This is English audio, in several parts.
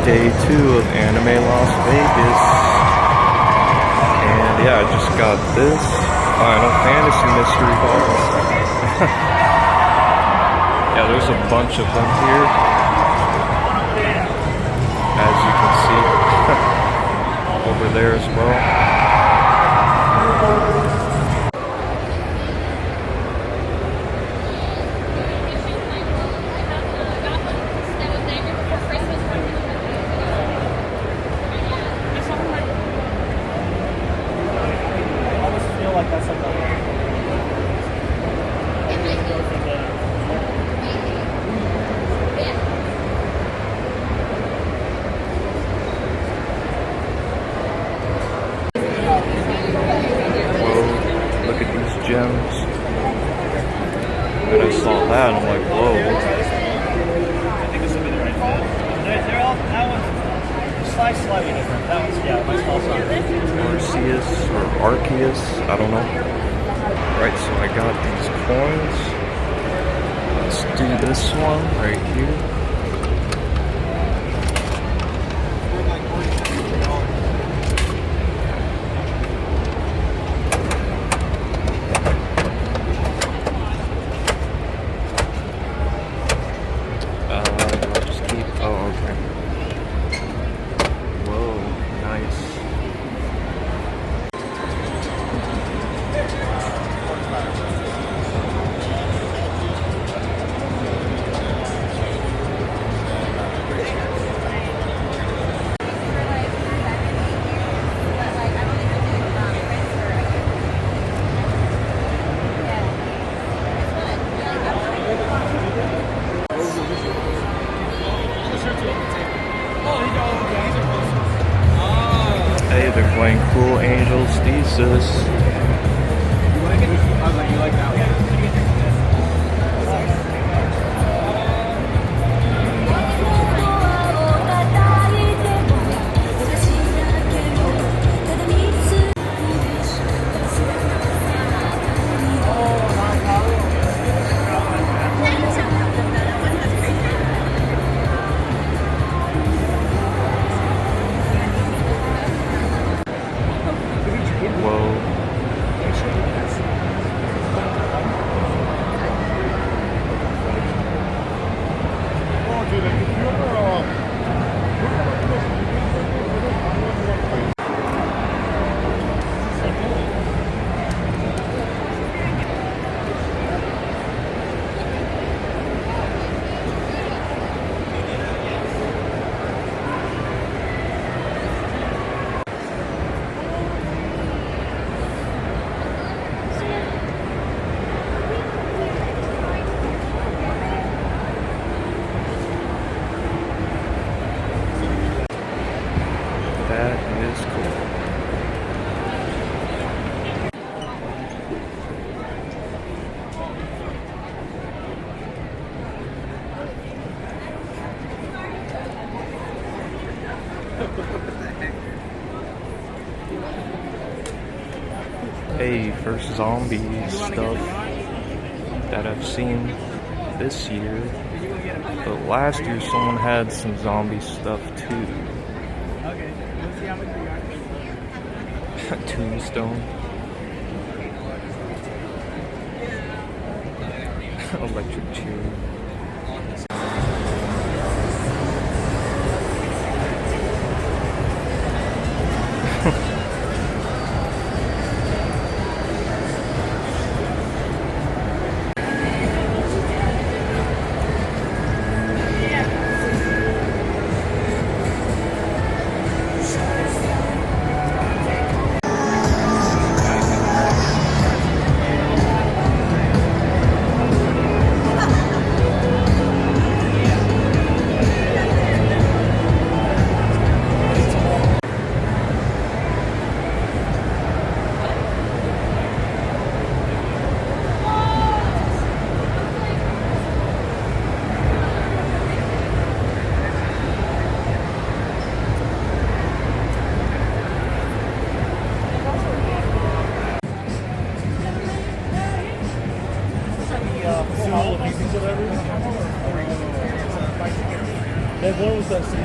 day 2 of Anime Las Vegas. And yeah, I just got this Final Fantasy Mystery Box. Yeah, there's a bunch of them here, as you can see. Over there as well. Gems. And I saw that and I'm like, whoa. I think this would be the right fit. They're all, that one's slightly different. That one's, yeah, my small size. Arceus or Arceus, I don't know. Right, so I got these coins. Let's do this one right here. Hey, they're playing Cool Angels Thesis. You like that one? That is cool. Hey, first zombie stuff that I've seen this year. But last year someone had some zombie stuff too. Tombstone. Electric chair.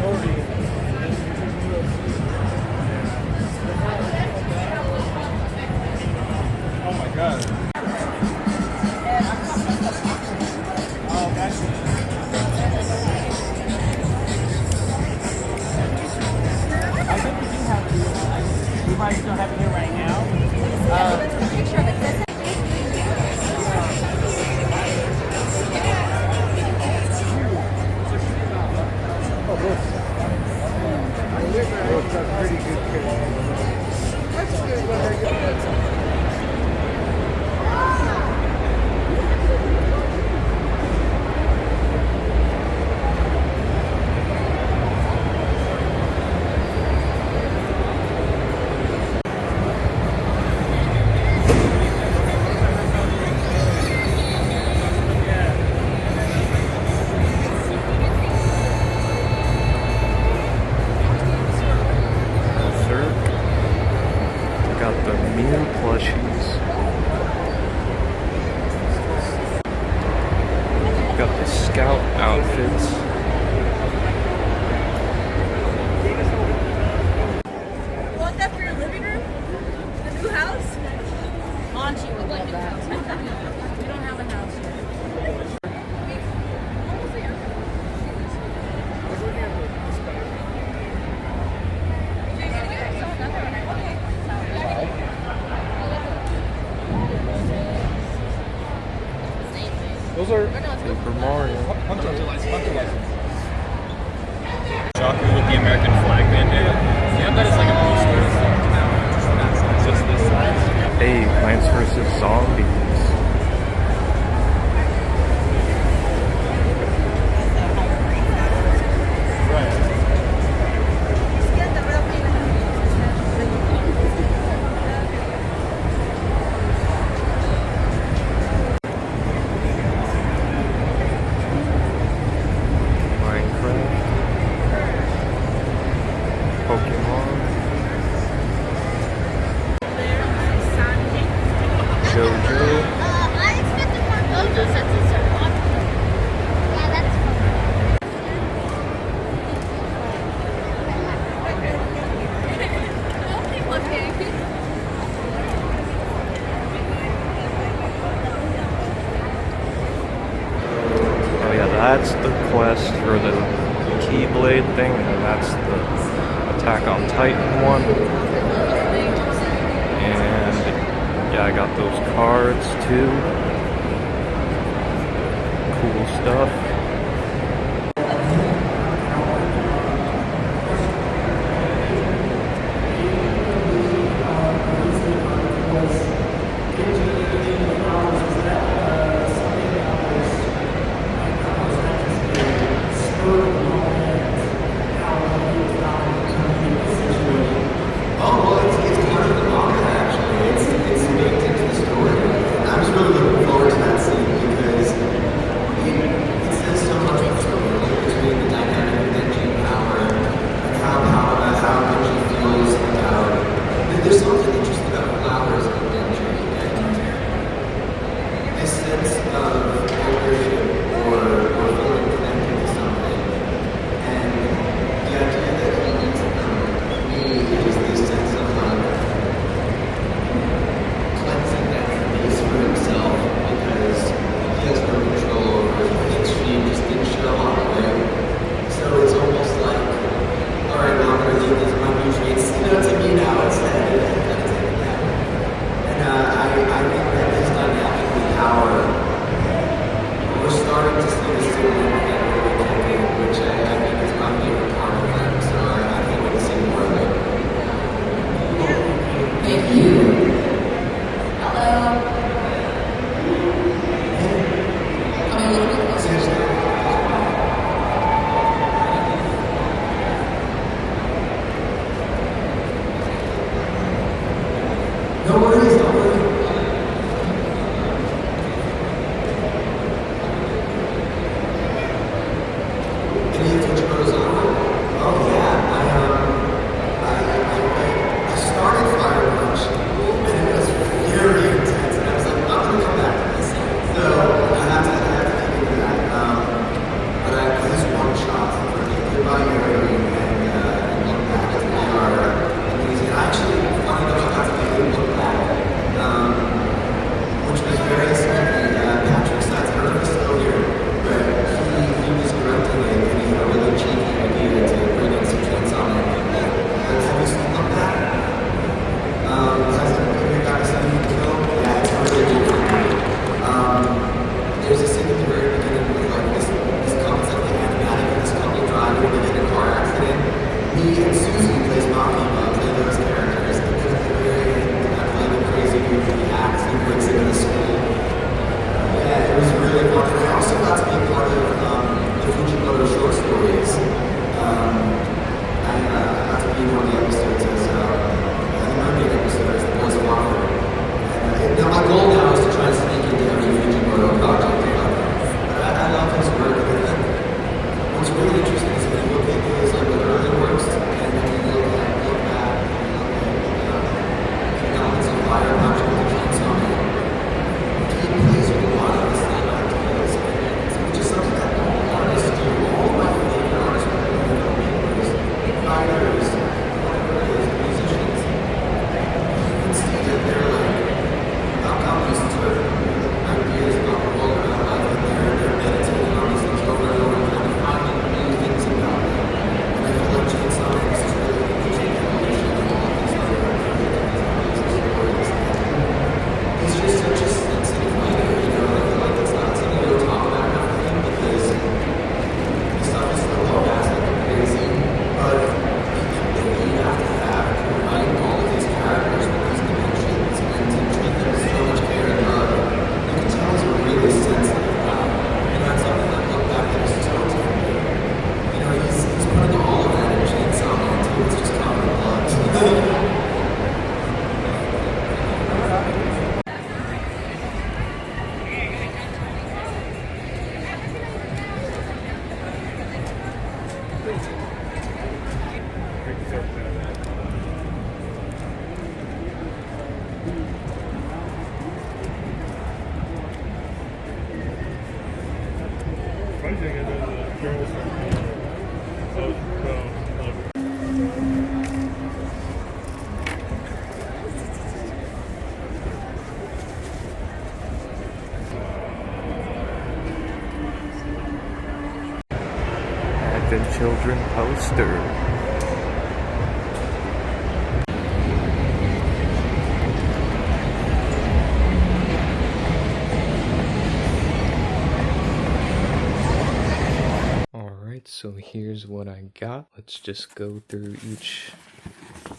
Oh my god. Oh, I think we do have it. We might still have it here right now. Berserk. Got the Mew plushies. Got the Scout outfits. Want that for your living room? The new house? Anji would love that. We don't have a house yet. Those are Super Mario. Hunter license. Shocker with the American flag bandana. Yeah, that is like a booster. It's just this size. Hey, Plants vs. Zombies. Right. Minecraft. Pokemon. JoJo. I expected more Mojo since it's so popular. Yeah, that's fun. Oh yeah, that's the quest for the Keyblade thing, and that's the Attack on Titan one. And yeah, I got those cards too. Cool stuff. I'm just really looking forward to that scene because it's Children poster. Alright, so here's what I got. Let's just go through each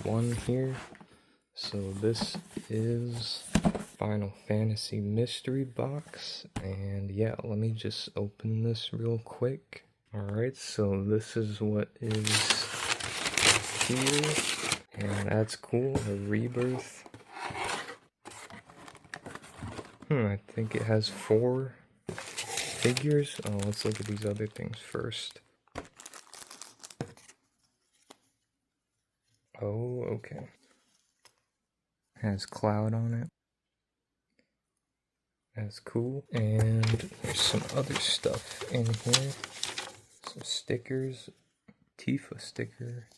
one here. So this is Final Fantasy Mystery Box, and yeah, let me just open this real quick. Alright, so this is what is here, and that's cool, a rebirth. I think it has 4 figures. Oh, let's look at these other things first. Oh, okay. Has Cloud on it. That's cool. And there's some other stuff in here. Some stickers. Tifa sticker.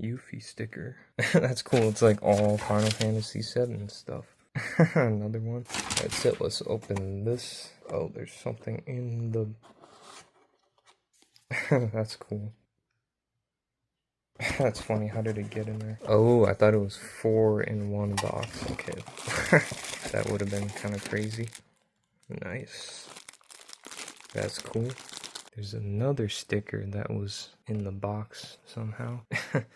Yuffie sticker. That's cool. It's like all Final Fantasy VII stuff. Another one. That's it. Let's open this. Oh, there's something in the... That's cool. That's funny. How did it get in there? Oh, I thought it was 4 in one box. Okay. That would have been kind of crazy. Nice. That's cool. There's another sticker that was in the box somehow.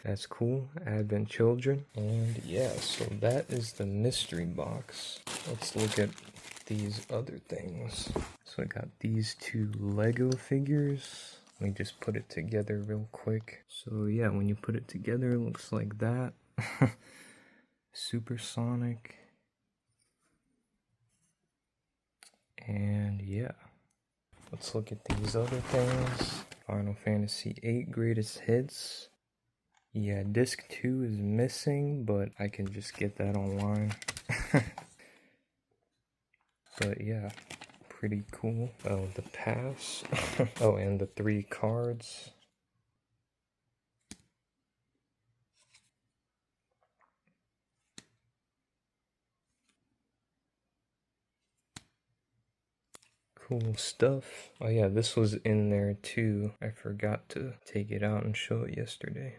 That's cool. Advent Children. And yeah, so that is the mystery box. Let's look at these other things. So I got these 2 Lego figures. Let me just put it together real quick. So yeah, when you put it together, it looks like that. Supersonic. And yeah. Let's look at these other things. Final Fantasy VIII Greatest Hits. Yeah, disc 2 is missing, but I can just get that online. But yeah, pretty cool. Oh, the pass. Oh, and the 3 cards. Cool stuff. Oh yeah, this was in there too. I forgot to take it out and show it yesterday.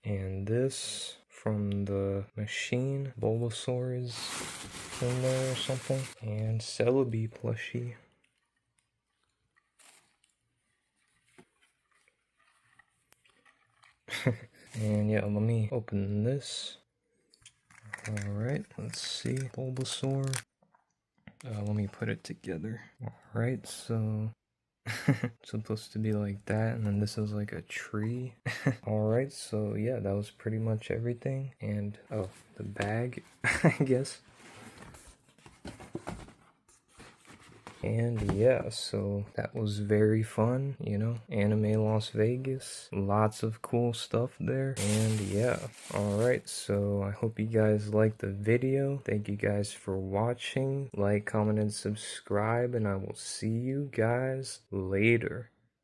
And this from the machine, Bulbasaur is in there or something. And Celebi plushie. And yeah, let me open this. Alright, let's see. Bulbasaur. Let me put it together. Alright, so it's supposed to be like that, and then this is like a tree. Alright, so yeah, that was pretty much everything. And oh, the bag, I guess. And yeah, so that was very fun, you know, Anime Las Vegas, lots of cool stuff there. And yeah, alright, so I hope you guys liked the video. Thank you guys for watching. Like, comment, and subscribe, and I will see you guys later.